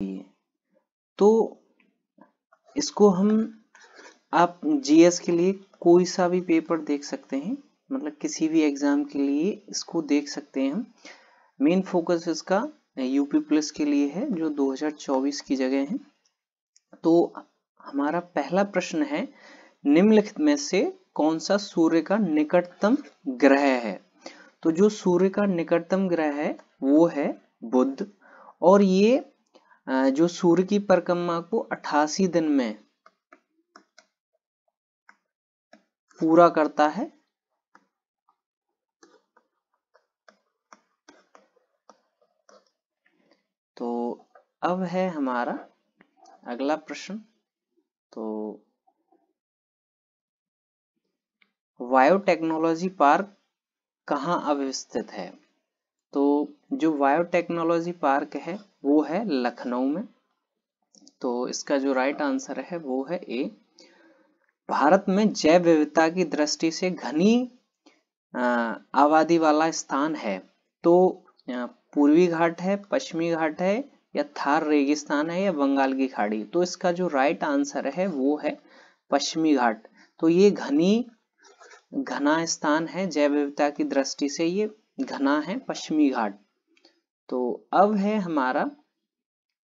तो इसको हम आप जीएस के लिए कोई सा भी पेपर देख सकते हैं, मतलब किसी भी एग्जाम के लिए इसको देख सकते हैं हम। मेन फोकस इसका यूपी पुलिस के लिए है जो 2024 की जगह है। तो हमारा पहला प्रश्न है, निम्नलिखित में से कौन सा सूर्य का निकटतम ग्रह है? तो जो सूर्य का निकटतम ग्रह है वो है बुध, और ये जो सूर्य की परिक्रमा को 88 दिन में पूरा करता है। तो अब है हमारा अगला प्रश्न। तो बायोटेक्नोलॉजी पार्क कहाँ अवस्थित है? तो जो बायोटेक्नोलॉजी पार्क है वो है लखनऊ में। तो इसका जो राइट आंसर है वो है ए। भारत में जैव विविधता की दृष्टि से घनी आबादी वाला स्थान है। तो पूर्वी घाट है, पश्चिमी घाट है, या थार रेगिस्तान है, या बंगाल की खाड़ी? तो इसका जो राइट आंसर है वो है पश्चिमी घाट। तो ये घना स्थान है, जैव विविधता की दृष्टि से ये घना है पश्चिमी घाट। तो अब है हमारा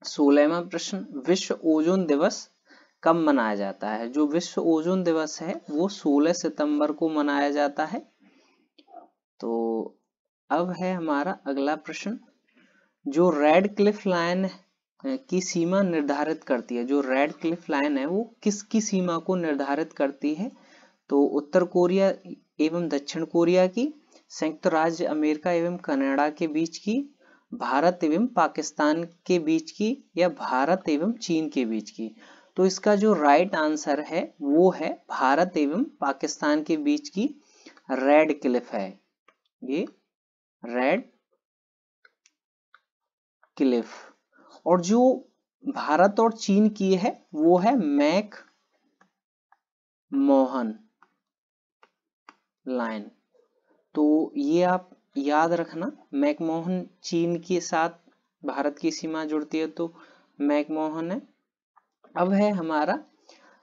16वां प्रश्न, विश्व ओजोन दिवस कब मनाया जाता है? जो विश्व ओजोन दिवस है वो 16 सितंबर को मनाया जाता है। तो अब है हमारा अगला प्रश्न, जो रेड क्लिफ लाइन की सीमा निर्धारित करती है, जो रेड क्लिफ लाइन है वो किसकी सीमा को निर्धारित करती है? तो उत्तर कोरिया एवं दक्षिण कोरिया की, संयुक्त राज्य अमेरिका एवं कनाडा के बीच की, भारत एवं पाकिस्तान के बीच की, या भारत एवं चीन के बीच की? तो इसका जो राइट आंसर है वो है भारत एवं पाकिस्तान के बीच की रेड क्लिफ है, ये रेड क्लिफ। और जो भारत और चीन की है वो है मैक मोहन लाइन। तो ये आप याद रखना, मैकमोहन चीन के साथ भारत की सीमा जुड़ती है तो मैकमोहन है। अब है हमारा,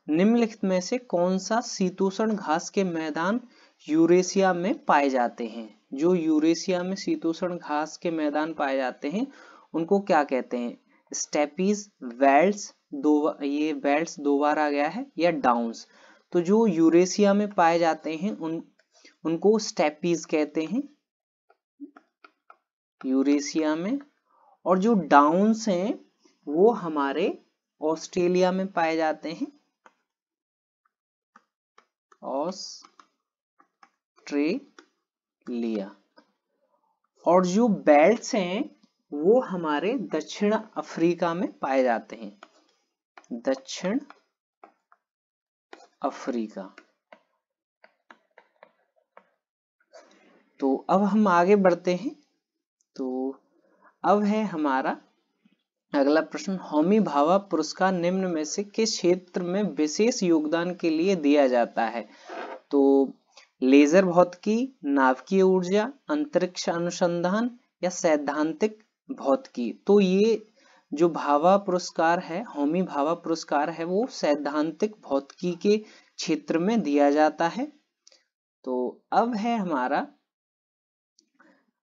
निम्नलिखित में से कौन सा शीतोष्ण घास के मैदान यूरेशिया में पाए जाते हैं? जो यूरेशिया में शीतोष्ण घास के मैदान पाए जाते हैं उनको क्या कहते हैं? स्टेपीज, वेल्ड्स, ये वेल्ड्स दो बार आ गया है, या डाउन्स? तो जो यूरेशिया में पाए जाते हैं उनको स्टेपीज कहते हैं यूरेशिया में। और जो डाउन्स हैं वो हमारे ऑस्ट्रेलिया में पाए जाते हैं, ऑस्ट्रेलिया। और जो बेल्ट्स हैं वो हमारे दक्षिण अफ्रीका में पाए जाते हैं, दक्षिण अफ्रीका। तो अब हम आगे बढ़ते हैं। तो अब है हमारा अगला प्रश्न, होमी भाभा पुरस्कार निम्न में से किस क्षेत्र में विशेष योगदान के लिए दिया जाता है? तो लेजर भौतिकी, नाभिकीय ऊर्जा, अंतरिक्ष अनुसंधान, या सैद्धांतिक भौतिकी? तो ये जो भाभा पुरस्कार है, होमी भाभा पुरस्कार है, वो सैद्धांतिक भौतिकी के क्षेत्र में दिया जाता है। तो अब है हमारा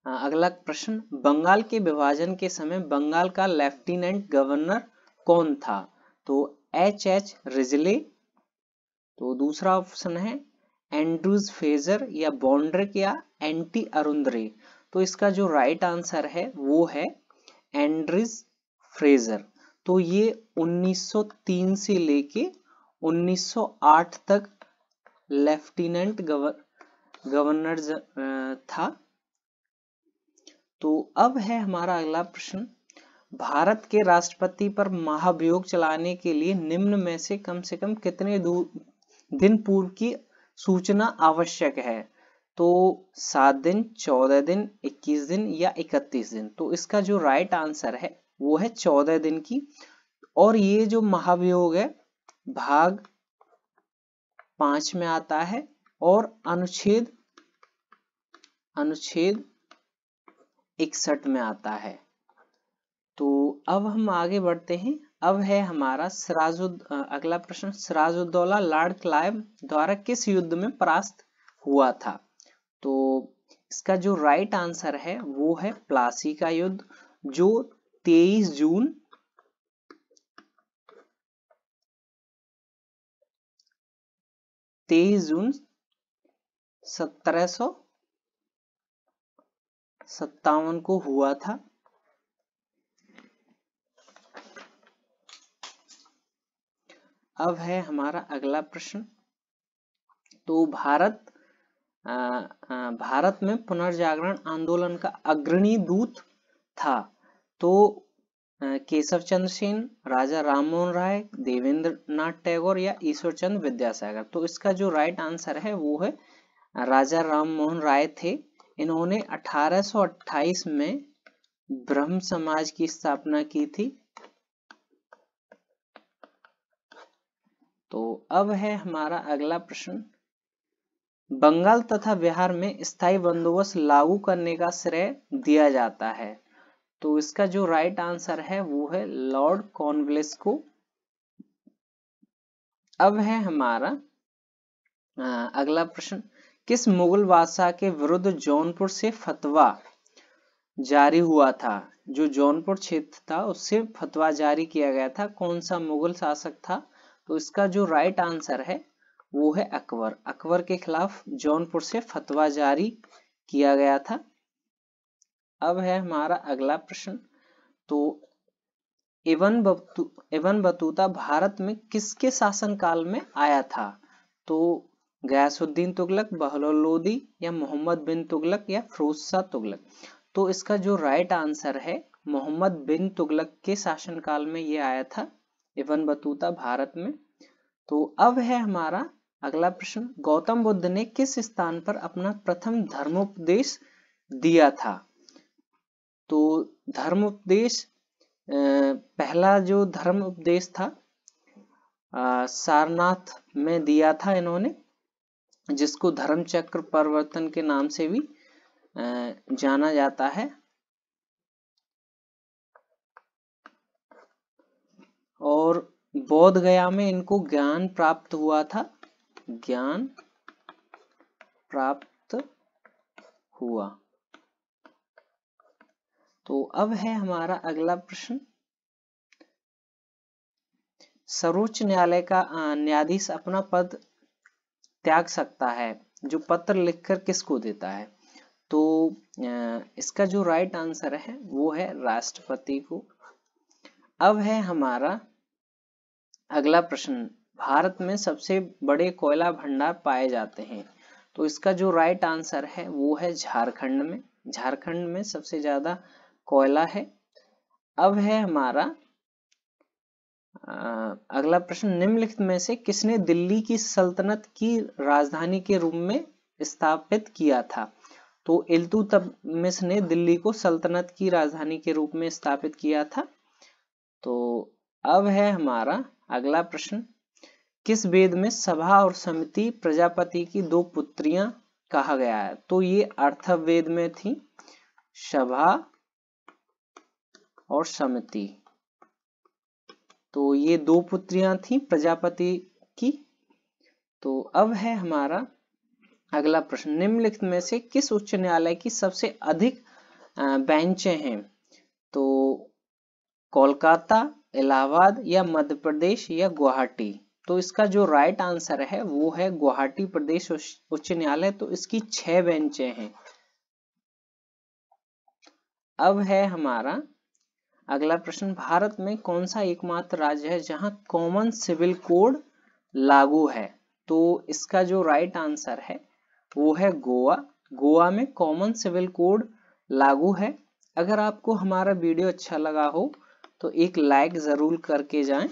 अगला प्रश्न, बंगाल के विभाजन के समय बंगाल का लेफ्टिनेंट गवर्नर कौन था? तो H.H. रिजले। तो दूसरा ऑप्शन है एंड्रूज फेजर, या बॉन्ड्रिक, या एंटी अरुंदरे? तो इसका जो राइट आंसर है वो है एंड्रीज फ्रेजर। तो ये 1903 से लेके 1908 तक लेफ्टिनेंट गवर्नर था। तो अब है हमारा अगला प्रश्न, भारत के राष्ट्रपति पर महाभियोग चलाने के लिए निम्न में से कम कितने दिन पूर्व की सूचना आवश्यक है? तो 7 दिन, 14 दिन, 21 दिन, या 31 दिन? तो इसका जो राइट आंसर है वो है 14 दिन की। और ये जो महाभियोग है भाग 5 में आता है और अनुच्छेद 61 में आता है। तो अब हम आगे बढ़ते हैं। अब है हमारा अगला प्रश्न, सिराजुद्दौला लॉर्ड क्लाइव द्वारा किस युद्ध में परास्त हुआ था? तो इसका जो राइट आंसर है वो है प्लासी का युद्ध, जो 23 जून 1757 को हुआ था। अब है हमारा अगला प्रश्न। तो भारत में पुनर्जागरण आंदोलन का अग्रणी दूत था। तो केशव चंद्र सेन, राजा राममोहन राय, देवेंद्र नाथ टैगोर या ईश्वर चंद्र विद्यासागर। तो इसका जो राइट आंसर है वो है राजा राममोहन राय थे। इन्होंने 1828 में ब्रह्म समाज की स्थापना की थी। तो अब है हमारा अगला प्रश्न, बंगाल तथा बिहार में स्थायी बंदोबस्त लागू करने का श्रेय दिया जाता है। तो इसका जो राइट आंसर है वो है लॉर्ड कॉर्नवालिस को। अब है हमारा अगला प्रश्न, किस मुगल बादशाह के विरुद्ध जौनपुर से फतवा जारी हुआ था? जो जौनपुर क्षेत्र था उससे फतवा जारी किया गया था, कौन सा मुगल शासक था? तो इसका जो राइट आंसर है वो है अकबर। अकबर के खिलाफ जौनपुर से फतवा जारी किया गया था। अब है हमारा अगला प्रश्न, तो इब्न बतूता भारत में किसके शासनकाल में आया था? तो गयासुद्दीन तुगलक, बहलोल लोदी या मोहम्मद बिन तुगलक या फिरोज शाह तुगलक। तो इसका जो राइट आंसर है मोहम्मद बिन तुगलक के शासनकाल में ये आया था इब्न बतूता भारत में। तो अब है हमारा अगला प्रश्न, गौतम बुद्ध ने किस स्थान पर अपना प्रथम धर्मोपदेश दिया था? तो धर्मोपदेश पहला जो धर्म उपदेश था सारनाथ में दिया था इन्होंने, जिसको धर्म चक्र परिवर्तन के नाम से भी जाना जाता है। और बोध गया में इनको ज्ञान प्राप्त हुआ था, ज्ञान प्राप्त हुआ। तो अब है हमारा अगला प्रश्न, सर्वोच्च न्यायालय का न्यायाधीश अपना पद त्याग सकता है, जो पत्र लिखकर किसको देता है? तो इसका जो राइट आंसर है वो है राष्ट्रपति को। अब है हमारा अगला प्रश्न, भारत में सबसे बड़े कोयला भंडार पाए जाते हैं। तो इसका जो राइट आंसर है वो है झारखंड में। झारखंड में सबसे ज्यादा कोयला है। अब है हमारा अगला प्रश्न, निम्नलिखित में से किसने दिल्ली की सल्तनत की राजधानी के रूप में स्थापित किया था? तो इल्तुतमिश ने दिल्ली को सल्तनत की राजधानी के रूप में स्थापित किया था। तो अब है हमारा अगला प्रश्न, किस वेद में सभा और समिति प्रजापति की दो पुत्रियां कहा गया है? तो ये अर्थवेद में थी, सभा और समिति। तो ये दो पुत्रियां थी प्रजापति की। तो अब है हमारा अगला प्रश्न, निम्नलिखित में से किस उच्च न्यायालय की सबसे अधिक बेंचें हैं? तो कोलकाता, इलाहाबाद या मध्य प्रदेश या गुवाहाटी। तो इसका जो राइट आंसर है वो है गुवाहाटी प्रदेश उच्च न्यायालय। तो इसकी 6 बेंचें हैं। अब है हमारा अगला प्रश्न, भारत में कौन सा एकमात्र राज्य है जहां कॉमन सिविल कोड लागू है? तो इसका जो राइट आंसर है वो है गोवा। गोवा में कॉमन सिविल कोड लागू है। अगर आपको हमारा वीडियो अच्छा लगा हो तो एक लाइक जरूर करके जाएं।